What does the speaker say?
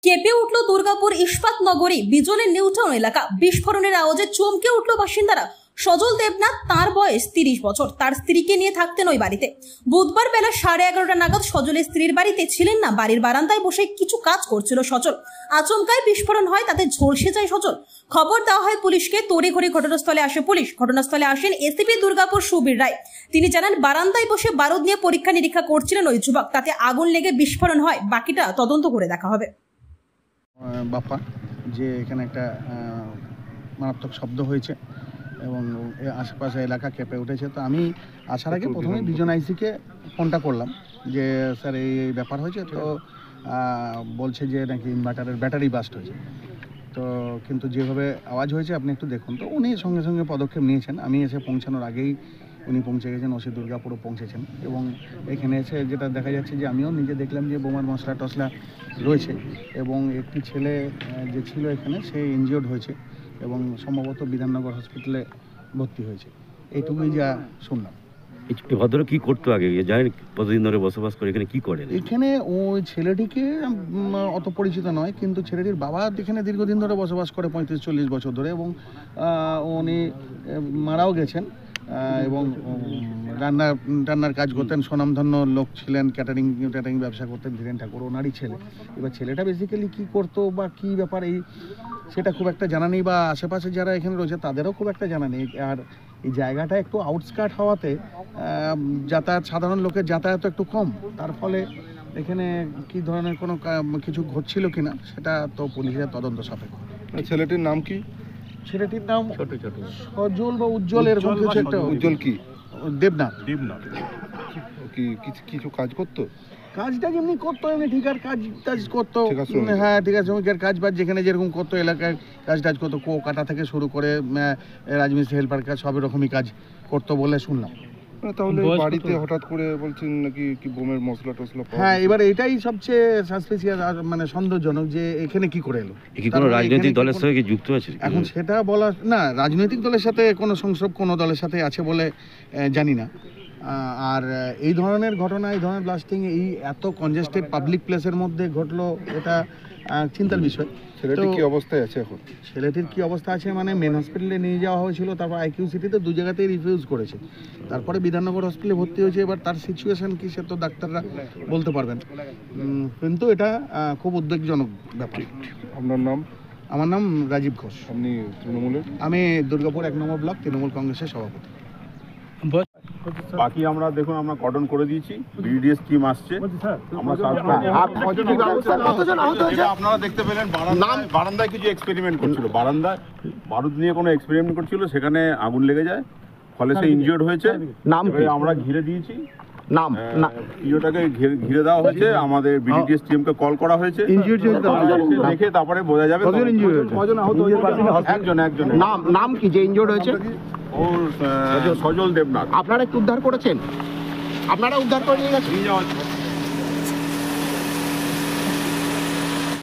কেঁপে উঠল দুর্গাপুর ইস্পাত নগরী বিজনের নিউটাউন এলাকা। বিস্ফোরণের আওয়াজে চমকে উঠল বাসিন্দারা। সজল দেবনাথ, তার বয়স 30 বছর, তার স্ত্রীকে নিয়ে থাকতেন ওই বাড়িতে। বুধবার বেলা 11:30 নাগাদ সজলের স্ত্রীর বাড়িতে ছিলেন না, বাড়ির বারান্দায় বসে কিছু কাজ করছিল সজল। আচমকায় বিস্ফোরণ হয়, তাতে ঝলসে যায় সজল। খবর দেওয়া হয় পুলিশকে। তড়িঘড়ি ঘটনাস্থলে আসে পুলিশ। ঘটনাস্থলে আসেন এসিপি দুর্গাপুর সুবীর রায়। তিনি জানান, বারান্দায় বসে বারুদ নিয়ে পরীক্ষা নিরীক্ষা করছিলেন ওই যুবক, তাতে আগুন লেগে বিস্ফোরণ হয়। বাকিটা তদন্ত করে দেখা হবে। বাপ্পা, যে এখানে একটা মারাত্মক শব্দ হয়েছে এবং আশেপাশে এলাকা কেঁপে উঠেছে। তো আমি আসার আগে প্রথমে বিজন আইসিকে ফোনটা করলাম যে স্যার এই ব্যাপার হয়েছে। তো বলছে যে নাকি ইনভার্টারের ব্যাটারি বাস্ট হয়েছে। তো কিন্তু যেভাবে আওয়াজ হয়েছে আপনি একটু দেখুন। তো উনি সঙ্গে সঙ্গে পদক্ষেপ নিয়েছেন। আমি এসে পৌঁছানোর আগেই উনি পৌঁছে গেছেন, ওসি দুর্গাপুরও পৌঁছেছেন। এবং এখানে এসে যেটা দেখা যাচ্ছে যে আমিও নিজে দেখলাম যে বোমার মশলা টশলা রয়েছে এবং একটি ছেলে যে ছিল এখানে সে ইনজিওর্ড হয়েছে এবং সম্ভবত বিধাননগর হসপিটালে ভর্তি হয়েছে। এইটুকুই যা শুনলাম। এই ভদ্রলোক কি করতো আগে জানেন? কতদিন ধরে বসবাস করে এখানে? কি করেন এখানে? ওই ছেলেটিকে অত পরিচিত নয়, কিন্তু ছেলেটির বাবা এখানে দীর্ঘদিন ধরে বসবাস করে, 35-40 বছর ধরে। এবং উনি মারাও গেছেন এবং রান্নার কাজ করতেন। স্বনামধন্য লোক ছিলেন, ক্যাটারিং ব্যবসা করতেন। ধীরেন ঠাকুর ওনারই ছেলে। এবার ছেলেটা বেসিক্যালি কী করতো বা কী ব্যাপার সেটা খুব একটা জানা নেই, বা আশেপাশে যারা এখানে রয়েছে তাদেরও খুব একটা জানা নেই। আর এই জায়গাটা একটু আউটস্কার্ট হওয়াতে সাধারণ লোকের যাতায়াত একটু কম, তার ফলে এখানে কী ধরনের কোনো কিছু ঘটছিল কিনা সেটা তো পুলিশের তদন্ত সাপেক্ষ। ছেলেটির নাম কি? ছেলেটির নাম সজল বা উজ্জ্বল, এরকম কিছু একটা। উজ্জ্বল কি? দেবনাথ। কি কিছু কাজ করতো? কাজটা যেমনি করতো, এমনি ঠিকার কাজ করতো। হ্যাঁ, ঠিক আছে, শ্রমিকের কাজ বাজ যেখানে যেরকম করতো, এলাকায় কাজ করতো। কাটা থেকে শুরু করে রাজমিস্ত্রি, হেল্পার কাজ, সব রকমই কাজ করতো বলে শুনলাম। তাহলে বাড়িতে হঠাৎ করে বলছেন নাকি কি বোমের মশলা টসলা? হ্যাঁ, এবার এটাই সবচেয়ে সাসপিসিয়াস, মানে সন্দেহজনক যে এখানে কি করে এলো। কি কোনো রাজনৈতিক দলের সাথে কি যুক্ত আছে? এখন সেটা বলা না। রাজনৈতিক দলের সাথে কোনো সংস্রব কোনো দলের সাথে আছে বলে জানি না। আর এই ধরনের ঘটনা, এই ধরনের ব্লাস্টিং এই এত কনজেস্টেড পাবলিক প্লেসের মধ্যে ঘটলো, এটা চিন্তার বিষয়। ছেলেটির কি অবস্থায় আছে এখন? ছেলেটির কি অবস্থা আছে মানে মেন হসপিটালে নিয়ে যাওয়া হয়েছিল, তারপর আইকিউ সিটিতে 2 জায়গাতেই রিফিউজ করেছে, তারপরে বিধাননগর হসপিটালে ভর্তি হয়েছে। এবার তার সিচুয়েশন কি সে তো ডাক্তাররা বলতে পারবেন, কিন্তু এটা খুব উদ্বেগজনক ব্যাপার। আপনার নাম? আমার নাম রাজীব ঘোষ। আপনি তৃণমূলের? আমি দুর্গাপুর 1 নম্বর ব্লক তৃণমূল কংগ্রেসের সভাপতি। বাকি আমরা দেখুন, আমরা কর্ডন করে দিয়েছি, বিডিএস টিম আসছে, আমরা আপনারা দেখতে পেলেন বারান্দায় কিছু এক্সপেরিমেন্ট করছিল, বারান্দায় বারুদ নিয়ে কোনো এক্সপেরিমেন্ট করছিল, সেখানে আগুন লেগে যায়, ফলে সে ইনজিওর্ড হয়েছে। আমরা ঘিরে দিয়েছি, ইজোটাকে ঘিরে দেওয়া হয়েছে, আমাদের বিডিএস টিমকে কল করা হয়েছে, দেখে তারপরে বোঝা যাবে। একজন নাম কি যে ইনজিওর্ড হয়েছে? সজল দেবনাথ। আপনারা একটু উদ্ধার করেছেন? আপনারা উদ্ধার করে নিয়ে গেছেন?